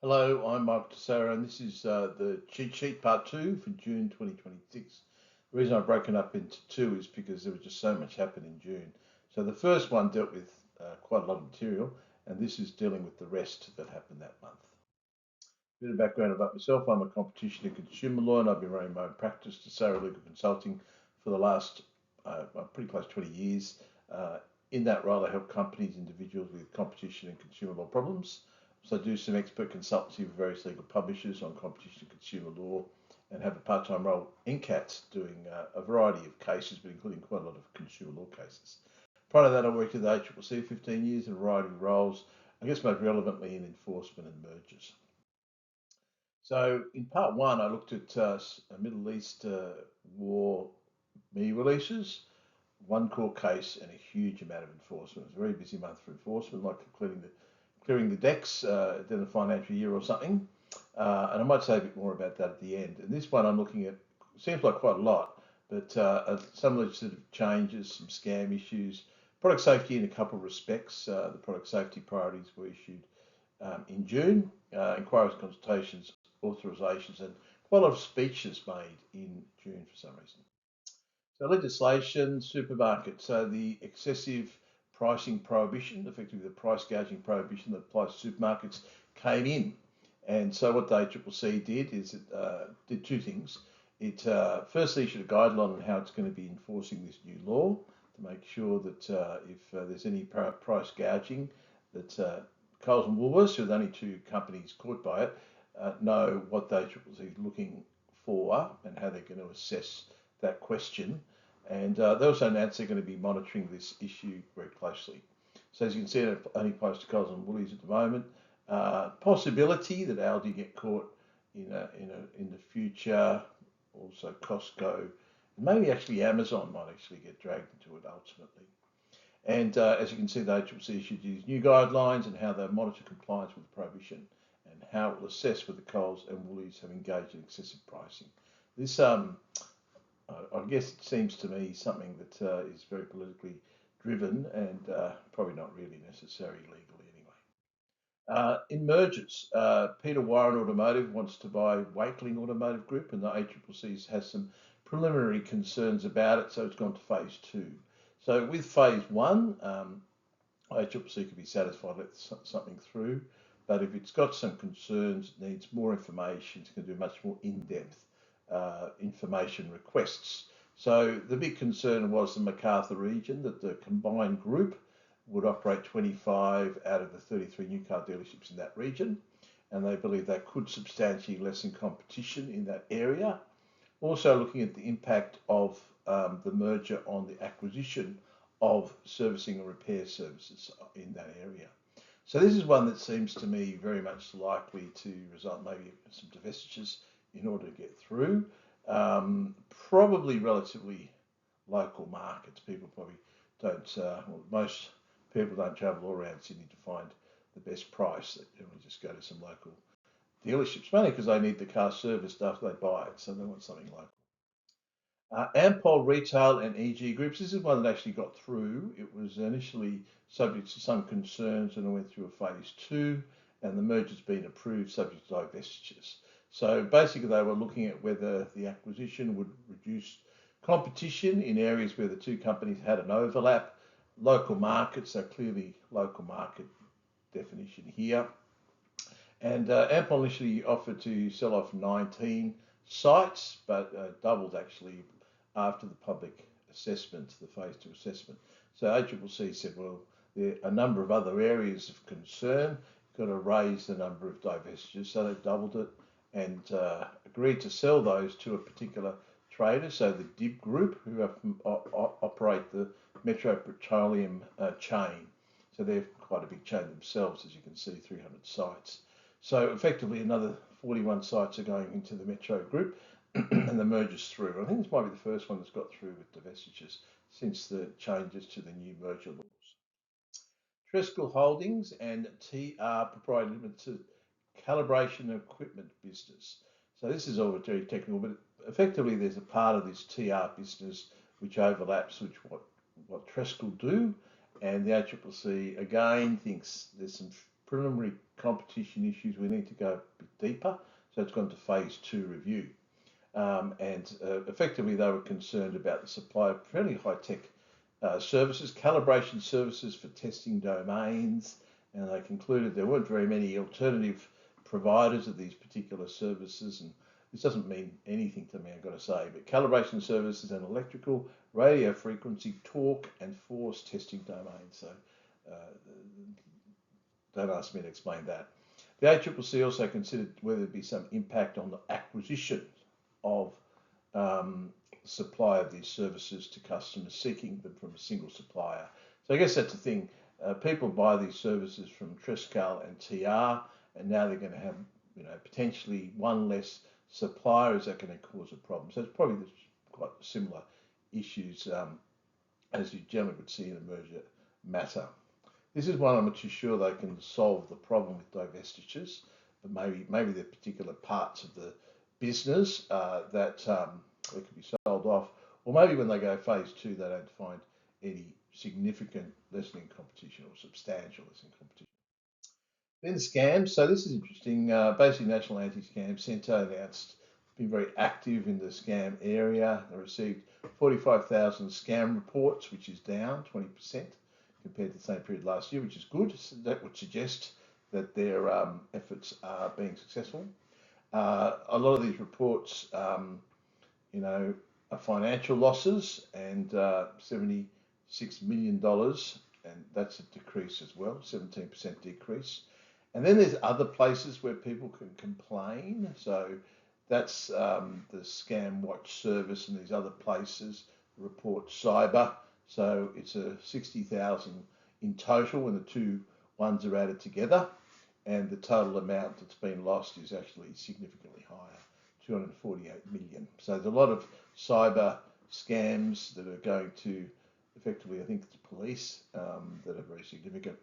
Hello, I'm Mike Tessaro, and this is the cheat sheet part two for June 2026. The reason I've broken up into two is because there was just so much happened in June. So the first one dealt with quite a lot of material, and this is dealing with the rest that happened that month. A bit of background about myself: I'm a competition and consumer lawyer, and I've been running my own practice, Tessaro Legal Consulting, for the last pretty close 20 years. In that role, I help companies, individuals with competition and consumer law problems. So I do some expert consultancy for various legal publishers on competition and consumer law, and have a part-time role in CATS doing a variety of cases, but including quite a lot of consumer law cases. Prior to that, I worked at the ACCC 15 years in a variety of roles, I guess most relevantly in enforcement and mergers. So in part one, I looked at Middle East war media releases, one court case, and a huge amount of enforcement. It was a very busy month for enforcement, like clearing the decks in the financial year or something. And I might say a bit more about that at the end. And this one I'm looking at seems like quite a lot, but some legislative changes, some scam issues, product safety in a couple of respects. The product safety priorities were issued in June, inquiries, consultations, authorisations, and quite a lot of speeches made in June for some reason. So legislation, supermarket. So the excessive pricing prohibition, effectively the price gouging prohibition that applies to supermarkets, came in. And so what the ACCC did is it did two things. It firstly issued a guideline on how it's going to be enforcing this new law to make sure that if there's any price gouging, that Coles and Woolworths, who are the only two companies caught by it, know what the ACCC is looking for and how they're going to assess that question. And they also announced they're going to be monitoring this issue very closely. So as you can see, it only applies to Coles and Woolies at the moment. Possibility that Aldi get caught in the future. Also Costco, and maybe actually Amazon might actually get dragged into it ultimately. And as you can see, the ACCC issued these new guidelines and how they monitor compliance with the prohibition and how it will assess whether Coles and Woolies have engaged in excessive pricing. This I guess it seems to me something that is very politically driven and probably not really necessary legally anyway. In mergers, Peter Warren Automotive wants to buy Wakeling Automotive Group, and the ACCC has some preliminary concerns about it, so it's gone to phase two. So with phase one, ACCC could be satisfied, let something through, but if it's got some concerns, it needs more information, it's going to do much more in-depth information requests. So the big concern was the Macarthur region, that the combined group would operate 25 out of the 33 new car dealerships in that region, and they believe that could substantially lessen competition in that area. Also looking at the impact of the merger on the acquisition of servicing and repair services in that area. So this is one that seems to me very much likely to result maybe in some divestitures in order to get through. Probably relatively local markets. People probably don't, well, most people don't travel all around Sydney to find the best price. They generally just go to some local dealerships, mainly because they need the car service after they buy it, so they want something local. Ampol Retail and EG Groups. This is one that actually got through. It was initially subject to some concerns and it went through a phase two, and the merger's been approved subject to divestitures. So basically, they were looking at whether the acquisition would reduce competition in areas where the two companies had an overlap. Local markets, so clearly local market definition here. And Ampol initially offered to sell off 19 sites, but doubled actually after the public assessment, the phase two assessment. So ACCC said, well, there are a number of other areas of concern. You've got to raise the number of divestitures, so they doubled it and agreed to sell those to a particular trader, so the DIB Group, who operate the Metro Petroleum chain. So they're quite a big chain themselves, as you can see, 300 sites. So effectively another 41 sites are going into the Metro Group and the merger's through. I think this might be the first one that's got through with divestitures since the changes to the new merger laws. Trescal Holdings and TR Proprietary Limited calibration equipment business. So this is all very technical, but effectively there's a part of this TR business which overlaps with what Trescal do, and the ACCC again thinks there's some preliminary competition issues, we need to go a bit deeper. So it's gone to phase 2 review. Effectively, they were concerned about the supply of fairly high-tech services, calibration services for testing domains, and they concluded there weren't very many alternative providers of these particular services. And this doesn't mean anything to me, I've got to say, but calibration services and electrical, radio frequency, torque, and force testing domains. So uh, don't ask me to explain that. The ACCC also considered whether there'd be some impact on the acquisition of supply of these services to customers seeking them from a single supplier. So I guess that's the thing. People buy these services from Trescal and TR, and now they're going to have, potentially one less supplier. Is that going to cause a problem? So it's probably quite similar issues as you generally would see in a merger matter. This is one I'm not too sure they can solve the problem with divestitures, but maybe there are particular parts of the business that they could be sold off, or maybe when they go phase 2, they don't find any significant lessening competition or substantial lessening competition. Then scams. So this is interesting. Basically, National Anti-Scam Centre announced been very active in the scam area. They received 45,000 scam reports, which is down 20% compared to the same period last year, which is good. So that would suggest that their efforts are being successful. A lot of these reports, are financial losses, and $76 million, and that's a decrease as well, 17% decrease. And then there's other places where people can complain. So that's the Scam Watch service, and these other places report cyber. So it's a 60,000 in total when the two ones are added together, and the total amount that's been lost is actually significantly higher, 248 million. So there's a lot of cyber scams that are going to effectively, I think it's police, that are very significant.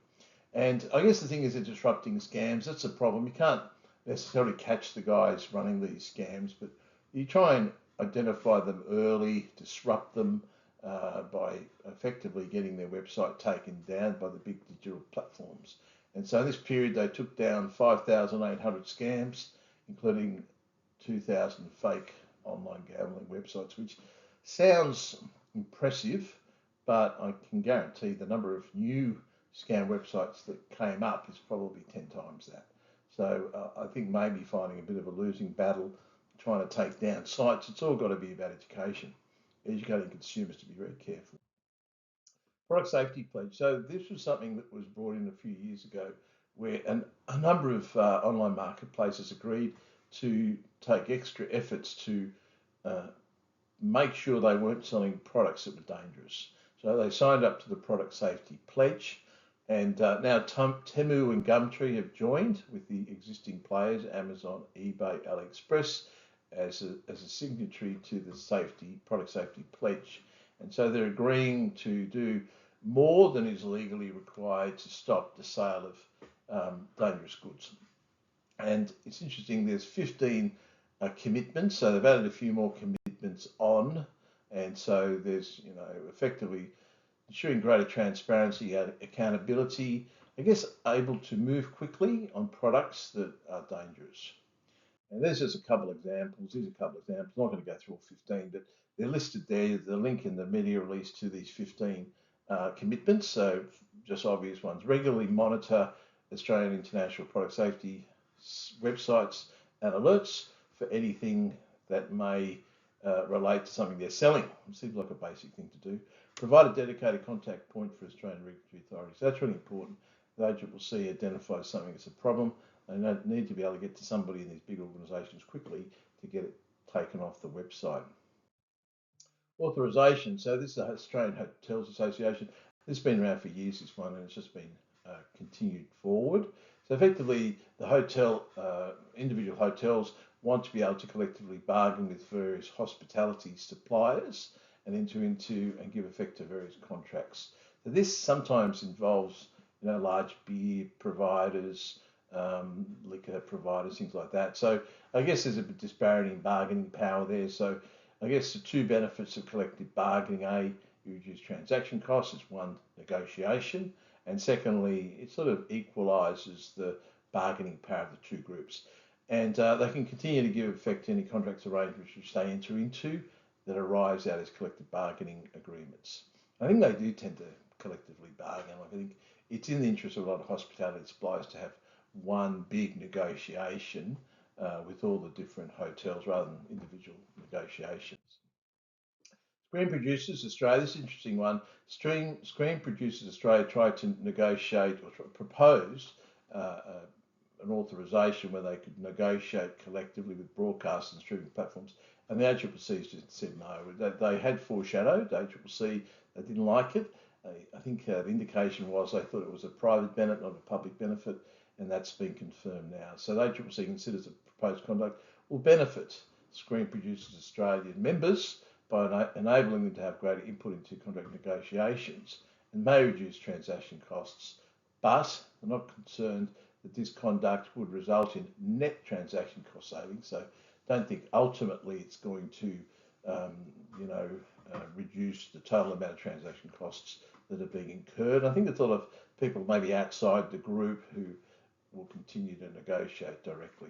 And I guess the thing is they're disrupting scams. That's a problem. You can't necessarily catch the guys running these scams, but you try and identify them early, disrupt them by effectively getting their website taken down by the big digital platforms. And so in this period, they took down 5,800 scams, including 2,000 fake online gambling websites, which sounds impressive, but I can guarantee the number of new scam websites that came up is probably 10 times that. So I think maybe finding a bit of a losing battle, trying to take down sites. It's all got to be about education, educating consumers to be very careful. Product safety pledge. So this was something that was brought in a few years ago, where a number of online marketplaces agreed to take extra efforts to make sure they weren't selling products that were dangerous. So they signed up to the product safety pledge, and now Temu and Gumtree have joined with the existing players, Amazon, eBay, AliExpress, as a signatory to the product safety pledge. And so they're agreeing to do more than is legally required to stop the sale of dangerous goods. And it's interesting, there's 15 commitments, so they've added a few more commitments on, and so there's, effectively ensuring greater transparency, accountability, I guess able to move quickly on products that are dangerous. And there's just a couple of examples. These are a couple of examples. I'm not going to go through all 15, but they're listed there. The link in the media release to these 15 commitments. So just obvious ones. Regularly monitor Australian International Product Safety websites and alerts for anything that may relate to something they're selling. It seems like a basic thing to do. Provide a dedicated contact point for Australian regulatory authorities. That's really important. The ACCC identifies something as a problem. They need to be able to get to somebody in these big organisations quickly to get it taken off the website. Authorisation. So this is the Australian Hotels Association. This has been around for years, this one, and it's just been continued forward. So effectively, the individual hotels want to be able to collectively bargain with various hospitality suppliers and enter into and give effect to various contracts. So this sometimes involves, large beer providers, liquor providers, things like that. So I guess there's a bit disparity in bargaining power there. So I guess the two benefits of collective bargaining: A, you reduce transaction costs, it's one, negotiation, And secondly, it sort of equalises the bargaining power of the two groups. And they can continue to give effect to any contracts arrangements which they enter into that arise out as collective bargaining agreements. I think they do tend to collectively bargain. I think it's in the interest of a lot of hospitality suppliers to have one big negotiation with all the different hotels rather than individual negotiations. Screen Producers Australia, this is an interesting one. Screen Producers Australia tried to negotiate or propose an authorisation where they could negotiate collectively with broadcast and streaming platforms, and the ACCC said no. They had foreshadowed, ACCC, they didn't like it. I think the indication was they thought it was a private benefit, not a public benefit, and that's been confirmed now. So the ACCC considers the proposed conduct will benefit Screen Producers Australia members by enabling them to have greater input into contract negotiations and may reduce transaction costs, but they're not concerned that this conduct would result in net transaction cost savings. So don't think ultimately it's going to, reduce the total amount of transaction costs that are being incurred. I think there's a lot of people maybe outside the group who will continue to negotiate directly.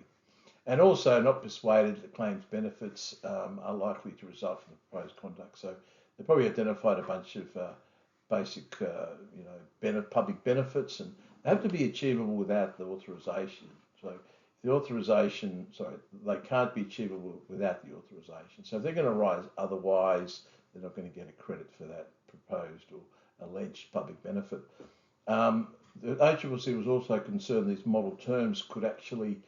And also not persuaded that claims benefits are likely to result from the proposed conduct. So they probably identified a bunch of basic, public benefits, and they have to be achievable without the authorisation. So they can't be achievable without the authorisation. So if they're going to rise otherwise, they're not going to get a credit for that proposed or alleged public benefit. The ACCC was also concerned these model terms could actually,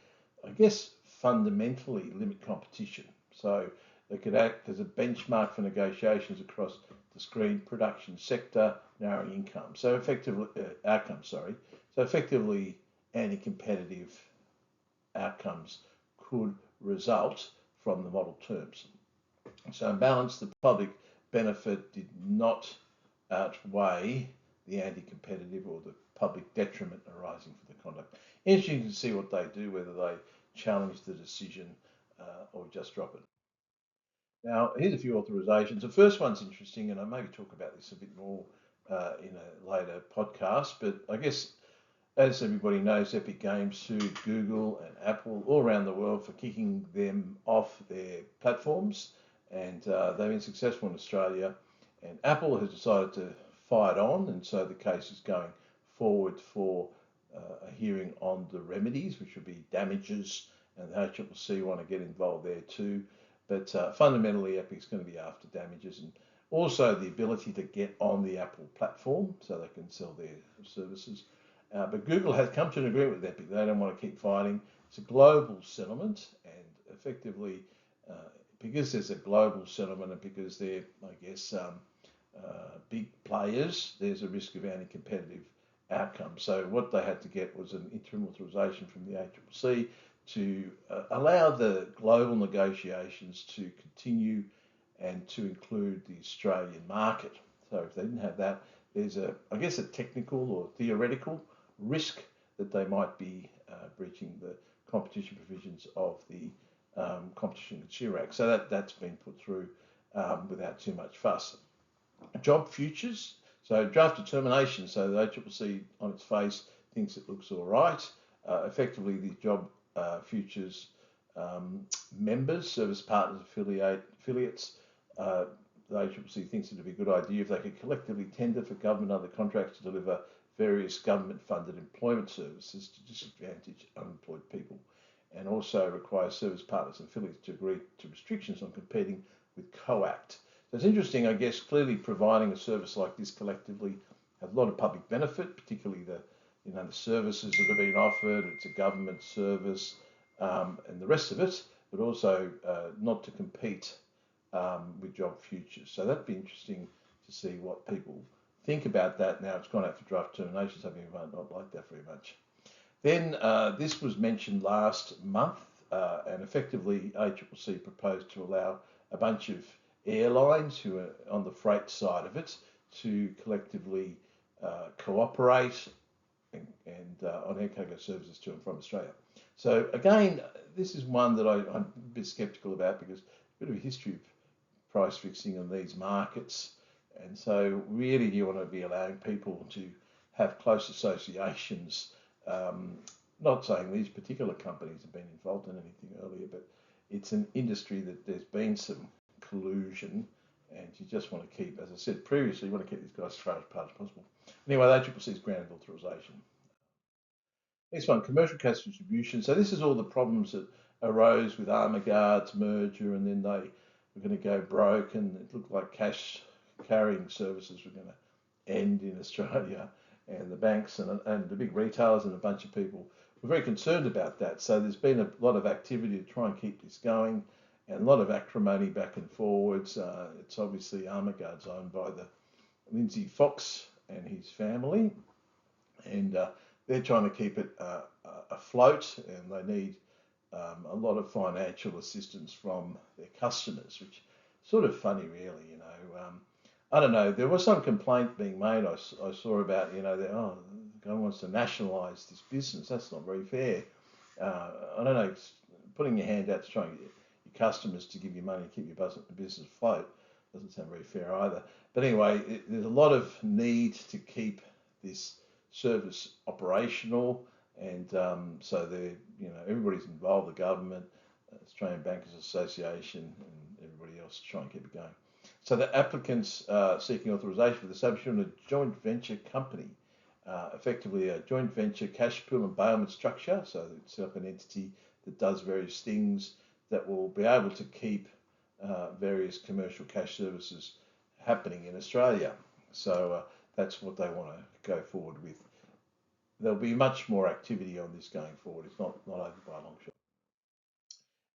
I guess, fundamentally limit competition. So they could act as a benchmark for negotiations across the screen production sector, narrowing income. So effectively, effectively, anti-competitive outcomes could result from the model terms. So in balance, the public benefit did not outweigh the anti-competitive or the public detriment arising from the conduct. Interesting to see what they do, whether they challenge the decision or just drop it. Now, here's a few authorisations. The first one's interesting, and I maybe talk about this a bit more in a later podcast, but I guess, as everybody knows, Epic Games sued Google and Apple all around the world for kicking them off their platforms, and they've been successful in Australia, and Apple has decided to fight on, and so the case is going forward for a hearing on the remedies, which would be damages, and the ACCC want to get involved there too. But fundamentally, Epic's going to be after damages and also the ability to get on the Apple platform so they can sell their services. But Google has come to an agreement with Epic. They don't want to keep fighting. It's a global settlement, and effectively, because there's a global settlement and because they're, I guess, big players, there's a risk of anti-competitive outcome. So what they had to get was an interim authorisation from the ACCC to allow the global negotiations to continue and to include the Australian market. So if they didn't have that, there's a technical or theoretical risk that they might be breaching the competition provisions of the Competition and Consumer Act. So that's been put through without too much fuss. Job futures, so draft determination. So the ACCC on its face thinks it looks all right. Effectively, these job futures members, service partners, affiliates, the ACCC thinks it would be a good idea if they could collectively tender for government and other contracts to deliver various government-funded employment services to disadvantaged unemployed people, and also require service partners and affiliates to agree to restrictions on competing with COACT. So it's interesting, I guess, clearly providing a service like this collectively has a lot of public benefit, particularly the services that are being offered. It's a government service and the rest of it, but also not to compete with job futures. So that'd be interesting to see what people think about that. Now it's gone out for draft determination, so people might not like that very much. Then this was mentioned last month, and effectively ACCC proposed to allow a bunch of airlines who are on the freight side of it to collectively cooperate and on air cargo services to and from Australia. So again, this is one that I'm a bit sceptical about because there's a bit of a history of price fixing in these markets. And so really you want to be allowing people to have close associations. Not saying these particular companies have been involved in anything earlier, but it's an industry that there's been some collusion, and you just want to keep, as I said previously, you want to keep these guys as far apart as possible. Anyway, the ACCC's granted authorisation. Next one, commercial cash distribution. So this is all the problems that arose with Armaguard's merger, and then they were going to go broke, and it looked like cash carrying services were going to end in Australia, and the banks and the big retailers and a bunch of people were very concerned about that. So there's been a lot of activity to try and keep this going, and a lot of acrimony back and forwards. It's obviously Armaguard's owned by the Lindsay Fox and his family, and they're trying to keep it afloat, and they need a lot of financial assistance from their customers, which is sort of funny, really. I don't know. There was some complaint being made. I saw about the government wants to nationalise this business. That's not very fair. I don't know. Putting your hand out to try and get your customers to give you money to keep your business afloat doesn't sound very fair either. But anyway, there's a lot of need to keep this service operational, and so everybody's involved, the government, Australian Bankers Association, and everybody else to try and keep it going. So the applicants seeking authorisation for the establishment of a joint venture company, effectively a joint venture cash pool and bailment structure. So it's set up an entity that does various things that will be able to keep various commercial cash services happening in Australia. So that's what they want to go forward with. There'll be much more activity on this going forward. It's not over by a long shot.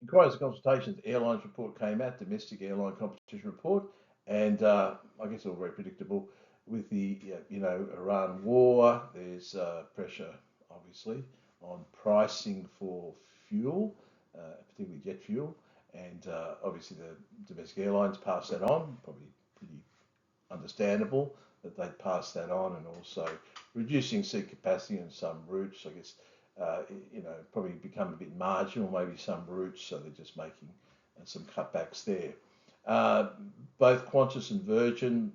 Inquiries and consultations, airlines report came out, domestic airline competition report, and I guess all very predictable. With the Iran war, there's pressure, obviously, on pricing for fuel, particularly jet fuel, and obviously the domestic airlines pass that on, probably pretty understandable that they'd pass that on, and also reducing seat capacity in some routes. I guess probably become a bit marginal, maybe some routes, so they're just making some cutbacks there. Both Qantas and Virgin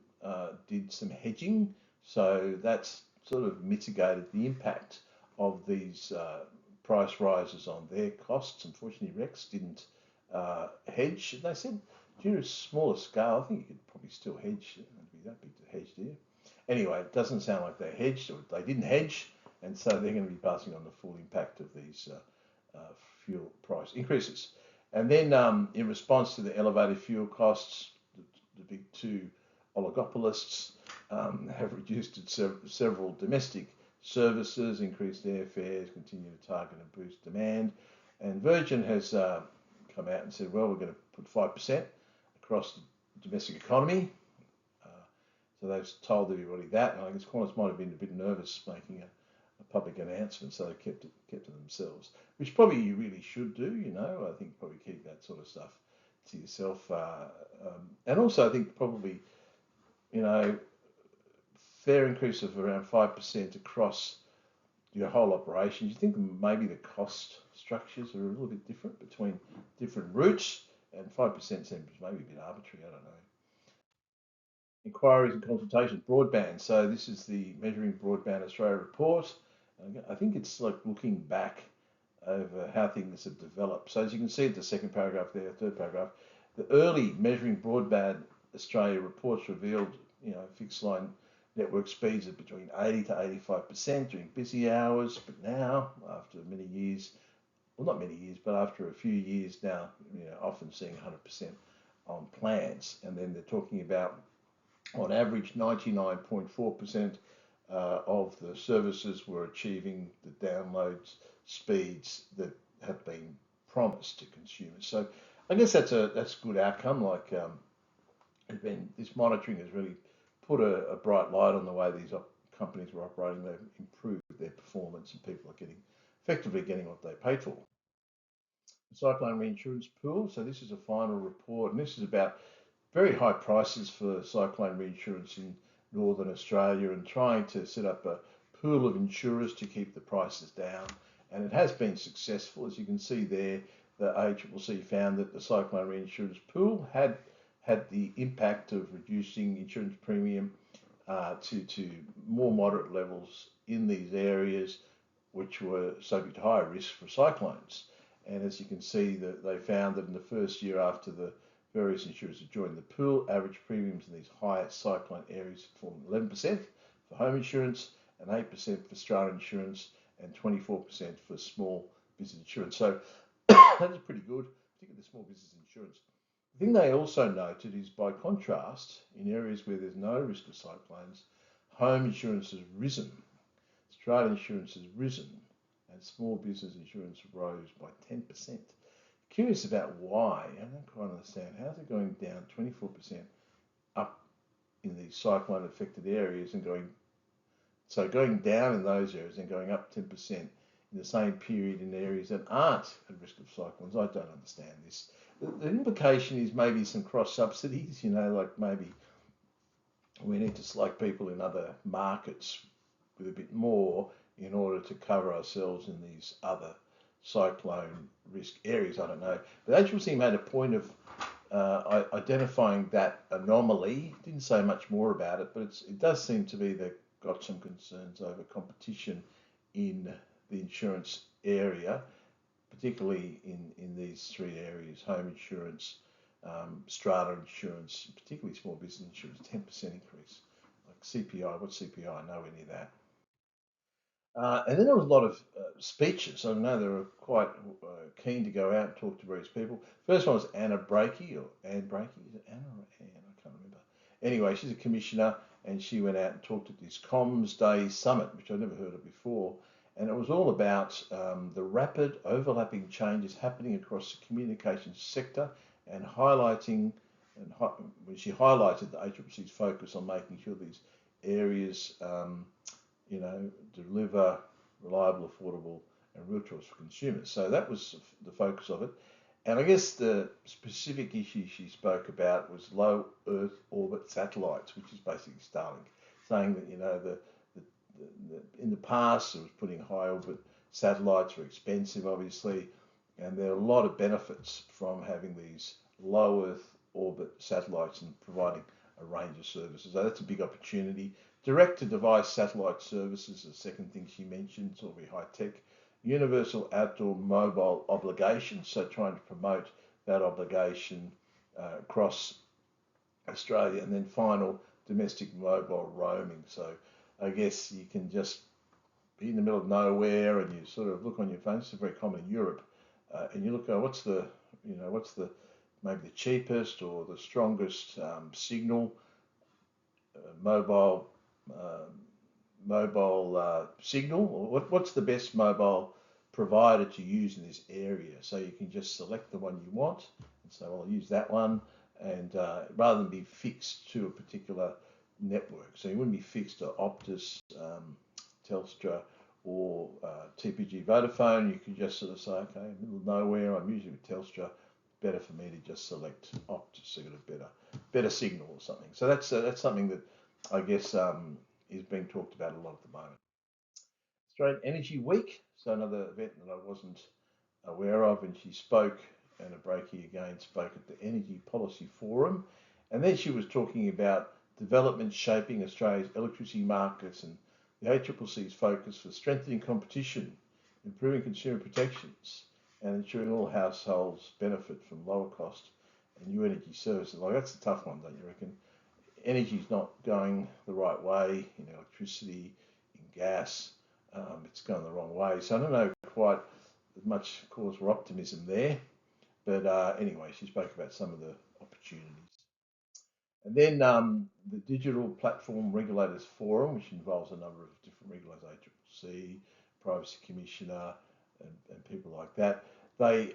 did some hedging, so that's sort of mitigated the impact of these price rises on their costs. Unfortunately, Rex didn't hedge. They said due to a smaller scale, I think you could probably still hedge. It wouldn't be that big to hedge, do you? Anyway, it doesn't sound like they hedged, or they didn't hedge, and so they're going to be passing on the full impact of these fuel price increases. And then in response to the elevated fuel costs, the big two oligopolists have reduced several domestic services, increased airfares, continue to target and boost demand. And Virgin has come out and said, well, we're going to put 5% across the domestic economy. So they've told everybody that, and I guess Qantas might have been a bit nervous making a public announcement, so they kept it to themselves, which probably you really should do. I think probably keep that sort of stuff to yourself, and also I think probably fair increase of around 5% across your whole operation. You think maybe the cost structures are a little bit different between different routes, and 5% seems maybe a bit arbitrary. I don't know. Inquiries and consultations, broadband. So this is the Measuring Broadband Australia report. I think it's like looking back over how things have developed. So as you can see at the second paragraph there, third paragraph, the early Measuring Broadband Australia reports revealed, fixed line network speeds of between 80 to 85% during busy hours. But now, after many years, well, not many years, but after a few years now, often seeing 100% on plans. And then they're talking about, on average, 99.4% of the services were achieving the download speeds that have been promised to consumers. So I guess that's a good outcome. Like this monitoring has really put a bright light on the way these companies were operating. They've improved their performance, and people are effectively getting what they paid for. The cyclone reinsurance pool. So this is a final report, and this is about very high prices for cyclone reinsurance in Northern Australia, and trying to set up a pool of insurers to keep the prices down. And it has been successful. As you can see there, the ACCC found that the cyclone reinsurance pool had the impact of reducing insurance premium to more moderate levels in these areas which were subject to higher risk for cyclones. And as you can see, that they found that in the first year after the various insurers had joined the pool, average premiums in these higher cyclone areas fallen 11% for home insurance and 8% for strata insurance and 24% for small business insurance. So that's pretty good, particularly the small business insurance. The thing they also noted is, by contrast, in areas where there's no risk of cyclones, home insurance has risen, strata insurance has risen, and small business insurance rose by 10%. Curious about why. I don't quite understand. How's it going down 24% up in these cyclone affected areas and going down in those areas and going up 10% in the same period in areas that aren't at risk of cyclones? I don't understand this. The implication is maybe some cross subsidies, like maybe we need to select people in other markets with a bit more in order to cover ourselves in these other cyclone risk areas. I don't know. But ACCC made a point of identifying that anomaly. Didn't say much more about it, but it does seem to be they've got some concerns over competition in the insurance area, particularly in these three areas: home insurance, strata insurance, particularly small business insurance, 10% increase. Like CPI, what's CPI? Nowhere near that. And then there was a lot of speeches. I know they were quite keen to go out and talk to various people. First one was Anne Breakey. Is it Anna or Anne? I can't remember. Anyway, she's a commissioner, and she went out and talked at this Comms Day Summit, which I'd never heard of before. And it was all about the rapid overlapping changes happening across the communications sector, and when she highlighted the ACCC's focus on making sure these areas deliver reliable, affordable, and real choice for consumers. So that was the focus of it. And I guess the specific issue she spoke about was low Earth orbit satellites, which is basically Starlink, saying that in the past it was putting high orbit satellites were expensive, obviously, and there are a lot of benefits from having these low Earth orbit satellites and providing a range of services. So that's a big opportunity. Direct-to-device satellite services, the second thing she mentioned, it's all very high-tech. Universal outdoor mobile obligation, so trying to promote that obligation across Australia. And then final, domestic mobile roaming. So I guess you can just be in the middle of nowhere and you sort of look on your phone. This is very common in Europe. And you look, what's the maybe the cheapest or the strongest signal, mobile signal, or what's the best mobile provider to use in this area? So you can just select the one you want and say, well, I'll use that one, and rather than be fixed to a particular network. So you wouldn't be fixed to Optus, Telstra, or TPG Vodafone. You could just sort of say, okay, middle of nowhere, I'm usually with Telstra. Better for me to just select Optus, so you get a better signal or something. So that's something that I guess is being talked about a lot at the moment. Australian Energy Week, so another event that I wasn't aware of, and she spoke, and Breakey again spoke at the Energy Policy Forum, and then she was talking about development shaping Australia's electricity markets and the ACCC's focus for strengthening competition, improving consumer protections, and ensuring all households benefit from lower cost and new energy services. Like, that's a tough one, don't you reckon? Energy's not going the right way in electricity, in gas. It's going the wrong way. So I don't know quite as much cause for optimism there. But anyway, she spoke about some of the opportunities. And then the Digital Platform Regulators Forum, which involves a number of different regulators, ACCC, Privacy Commissioner, and people like that. They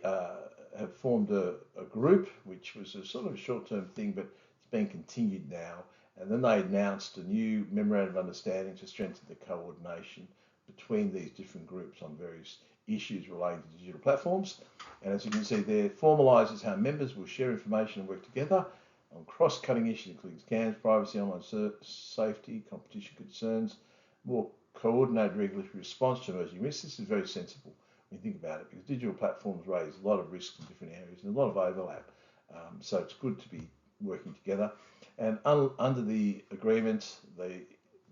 have formed a group, which was a sort of a short-term thing, but it's being continued now. And then they announced a new memorandum of understanding to strengthen the coordination between these different groups on various issues relating to digital platforms. And as you can see there, formalises how members will share information and work together on cross-cutting issues, including scams, privacy, online safety, competition concerns, more coordinated regulatory response to emerging risks. This is very sensible when you think about it, because digital platforms raise a lot of risks in different areas and a lot of overlap. So it's good to be working together. And under the agreement, the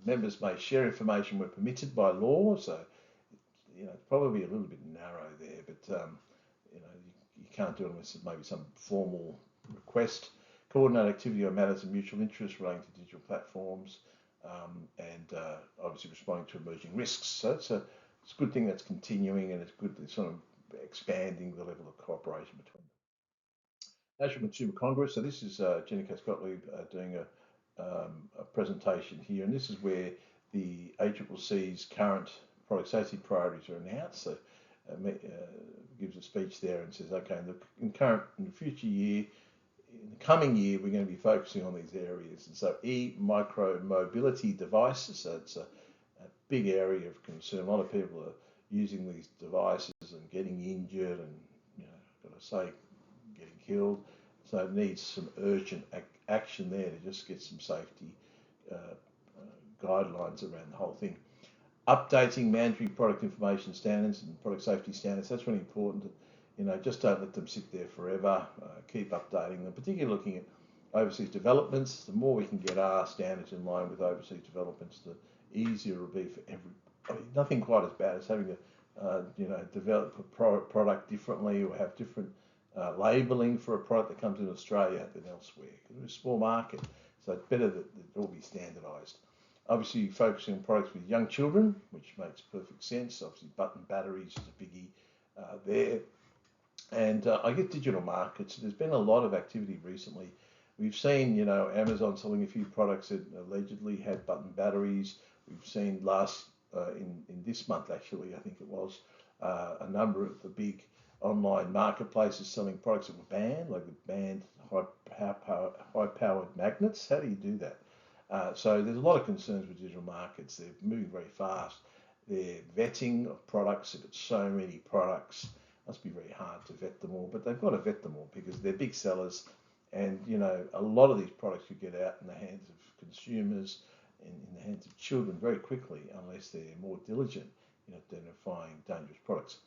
members may share information where permitted by law. So, it's probably a little bit narrow there, but you can't do it unless there's maybe some formal request. Coordinate activity on matters of mutual interest relating to digital platforms, and obviously responding to emerging risks. So it's a good thing that's continuing, and it's good that it's sort of expanding the level of cooperation between them. National Consumer Congress. So this is Jenny Cass-Gottlieb doing a presentation here, and this is where the ACCC's current product safety priorities are announced. So gives a speech there and says, okay, in the future year, in the coming year, we're going to be focusing on these areas. And so micro mobility devices, so it's a big area of concern. A lot of people are using these devices and getting injured and, got to say, getting killed. So it needs some urgent action there to just get some safety guidelines around the whole thing. Updating mandatory product information standards and product safety standards, that's really important. Just don't let them sit there forever. Keep updating them, particularly looking at overseas developments. The more we can get our standards in line with overseas developments, the easier it will be for every. Nothing quite as bad as having to, develop a product differently or have different labelling for a product that comes in Australia than elsewhere. Because we're a small market, so it's better that it all be standardised. Obviously, focusing on products with young children, which makes perfect sense. Obviously, button batteries is a biggie there. And I guess digital markets. There's been a lot of activity recently. We've seen, Amazon selling a few products that allegedly had button batteries. We've seen in this month, actually, I think it was, a number of the big online marketplaces selling products that were banned, like the banned high-powered magnets. How do you do that? So there's a lot of concerns with digital markets. They're moving very fast. Their vetting of products, if it's so many products, must be very hard to vet them all, but they've got to vet them all because they're big sellers, and a lot of these products could get out in the hands of consumers and in the hands of children very quickly unless they're more diligent in identifying dangerous products.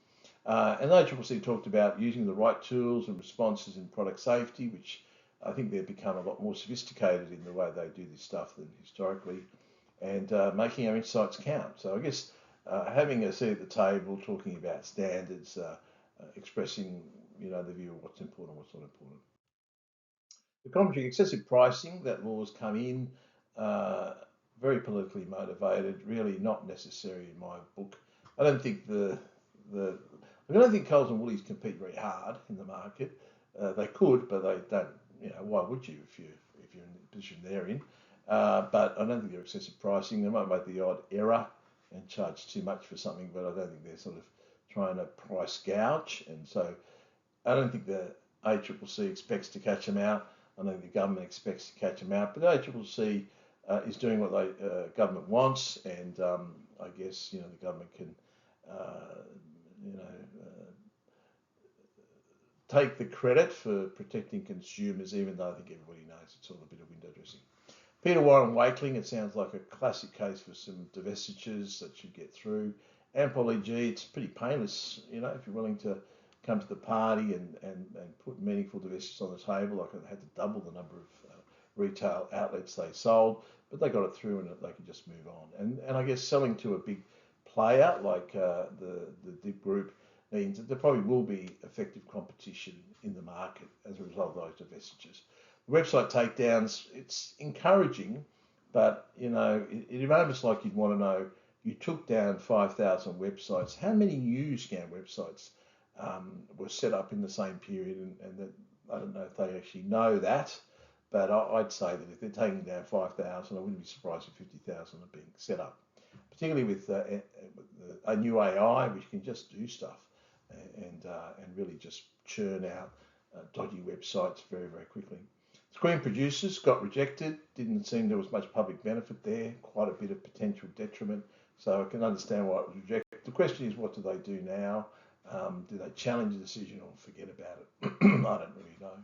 And ACCC talked about using the right tools and responses in product safety, which I think they've become a lot more sophisticated in the way they do this stuff than historically, and making our insights count. So I guess having a seat at the table, talking about standards, expressing the view of what's important, what's not important. The commentary, excessive pricing, that law's come in, very politically motivated, really not necessary in my book. I don't think Coles and Woolies compete very hard in the market. They could, but they don't. Why would you if you're in the position they're in? But I don't think they're excessive pricing. They might make the odd error and charge too much for something, but I don't think they're sort of trying to price gouge. And so I don't think the ACCC expects to catch them out. I don't think the government expects to catch them out. But the ACCC is doing what the government wants, and I guess the government can take the credit for protecting consumers, even though I think everybody knows it's all a bit of window dressing. Peter Warren Wakeling, it sounds like a classic case for some divestitures that should get through. Ampol EG, it's pretty painless, if you're willing to come to the party and put meaningful divestitures on the table. Like they had to double the number of retail outlets they sold, but they got it through and they could just move on. And I guess selling to a big player like the DIB Group means that there probably will be effective competition in the market as a result of those divestitures. The website takedowns, it's encouraging, but it's almost like you'd want to know, you took down 5,000 websites. How many new scam websites were set up in the same period? And that, I don't know if they actually know that, but I'd say that if they're taking down 5,000, I wouldn't be surprised if 50,000 are being set up, particularly with a new AI, which can just do stuff and really just churn out dodgy websites very, very quickly. Screen producers got rejected. Didn't seem there was much public benefit there. Quite a bit of potential detriment. So I can understand why it was rejected. The question is, what do they do now? Do they challenge the decision or forget about it? I don't really know.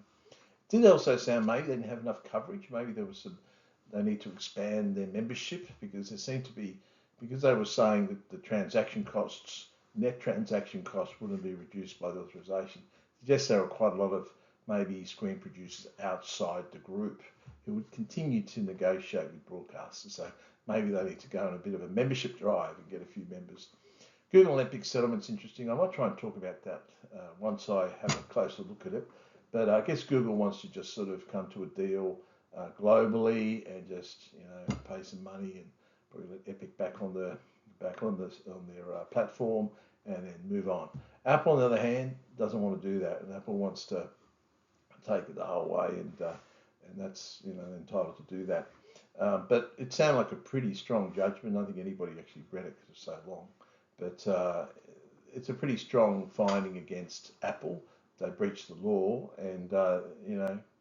Did it also sound maybe they didn't have enough coverage? Maybe they need to expand their membership, because there seemed to be, because they were saying that the net transaction costs wouldn't be reduced by the authorisation. Yes, there are quite a lot of maybe screen producers outside the group who would continue to negotiate with broadcasters. So maybe they need to go on a bit of a membership drive and get a few members. Google and Epic settlement's interesting. I might try and talk about that once I have a closer look at it. But I guess Google wants to just sort of come to a deal globally and just pay some money and probably let Epic back on their platform and then move on. Apple, on the other hand, doesn't want to do that, and Apple wants to take it the whole way, and that's entitled to do that. But it sounded like a pretty strong judgment. I don't think anybody actually read it because it's so long, but it's a pretty strong finding against Apple. They breached the law, and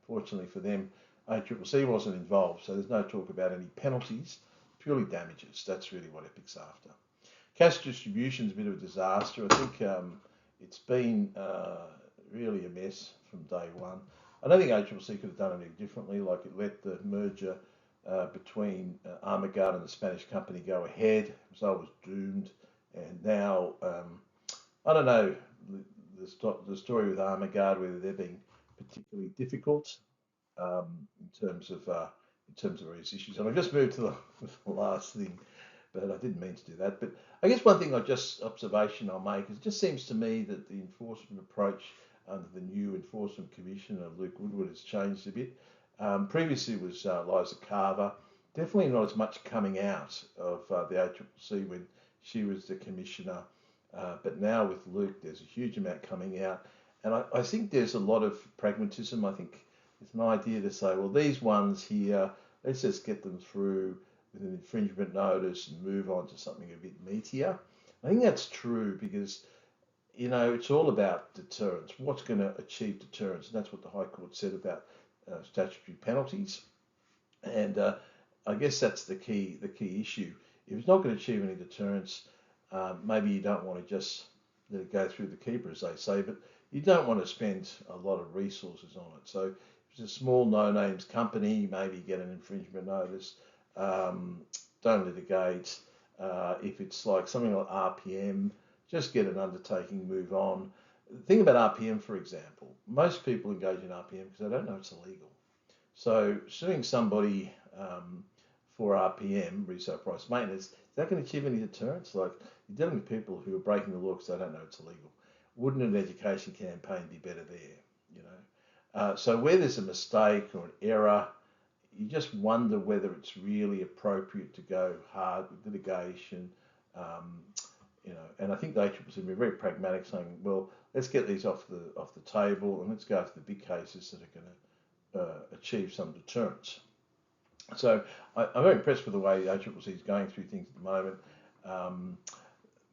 fortunately for them, ACCC wasn't involved, so there's no talk about any penalties, purely damages. That's really what Epic's after. Cash distribution's a bit of a disaster. I think it's been really a mess from day one. I don't think ACCC could have done anything differently, like it let the merger between Armaguard and the Spanish company go ahead. So it was doomed, and now I don't know the story with Armaguard, whether they're being particularly difficult in terms of various issues. And I've just moved to the last thing, but I didn't mean to do that. But I guess one thing observation I'll make is it just seems to me that the enforcement approach under the new Enforcement Commissioner, Luke Woodward, has changed a bit. Previously it was Liza Carver. Definitely not as much coming out of the ACCC when she was the Commissioner. But now with Luke, there's a huge amount coming out. And I think there's a lot of pragmatism. I think it's an idea to say, well, these ones here, let's just get them through with an infringement notice and move on to something a bit meatier. I think that's true because, it's all about deterrence. What's going to achieve deterrence? And that's what the High Court said about statutory penalties. And I guess that's the key issue. If it's not going to achieve any deterrence, maybe you don't want to just let it go through the keeper, as they say, but you don't want to spend a lot of resources on it. So if it's a small no-names company, maybe get an infringement notice. Don't litigate. If it's like something like RPM, just get an undertaking, move on. The thing about RPM, for example, most people engage in RPM because they don't know it's illegal. So suing somebody for RPM, resale price maintenance, is that going to achieve any deterrence? Like, you're dealing with people who are breaking the law because they don't know it's illegal. Wouldn't an education campaign be better there? So where there's a mistake or an error, you just wonder whether it's really appropriate to go hard with litigation. And I think the ACCC have been very pragmatic, saying, well, let's get these off the table and let's go for the big cases that are going to achieve some deterrence. So I'm very impressed with the way the ACCC is going through things at the moment.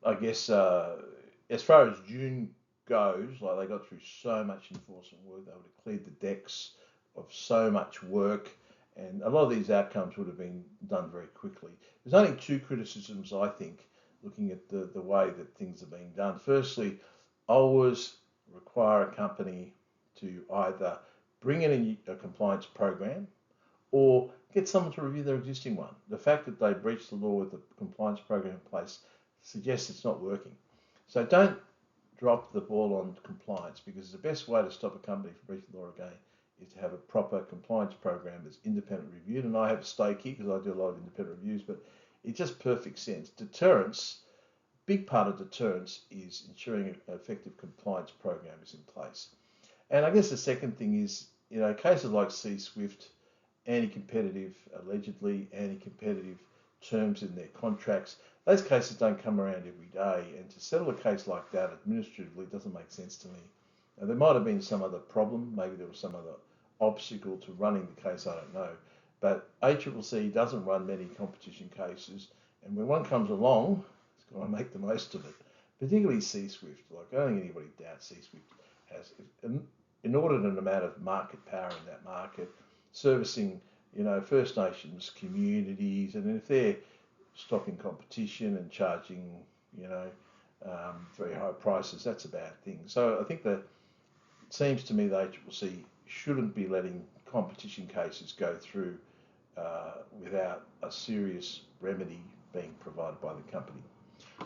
I guess as far as June goes, like, they got through so much enforcement work, they would have cleared the decks of so much work, and a lot of these outcomes would have been done very quickly. There's only two criticisms, I think, looking at the way that things are being done. Firstly, always require a company to either bring in a compliance program or get someone to review their existing one. The fact that they breached the law with the compliance program in place suggests it's not working. So don't drop the ball on compliance, because the best way to stop a company from breaching the law again is to have a proper compliance program that's independently reviewed. And I have a stake here because I do a lot of independent reviews, but it's just perfect sense. Deterrence, big part of deterrence is ensuring an effective compliance program is in place. And I guess the second thing is, cases like C-Swift, allegedly anti-competitive terms in their contracts, those cases don't come around every day. And to settle a case like that administratively doesn't make sense to me. Now, there might have been some other problem, maybe there was some other obstacle to running the case, I don't know. But ACCC doesn't run many competition cases, and when one comes along, it's got to make the most of it. Particularly C-Swift. Like, I don't think anybody doubts C-Swift has an inordinate amount of market power in that market, servicing, First Nations communities, and if they're stopping competition and charging, very high prices, that's a bad thing. So I think that it seems to me the ACCC shouldn't be letting competition cases go through without a serious remedy being provided by the company.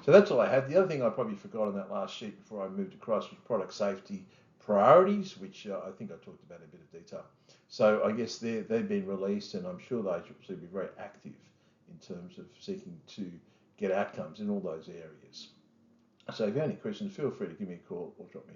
So that's all I had. The other thing I probably forgot on that last sheet before I moved across was product safety, priorities, which I think I talked about in a bit of detail. So I guess they've been released, and I'm sure the ACCC will be very active in terms of seeking to get outcomes in all those areas. So if you have any questions, feel free to give me a call or drop me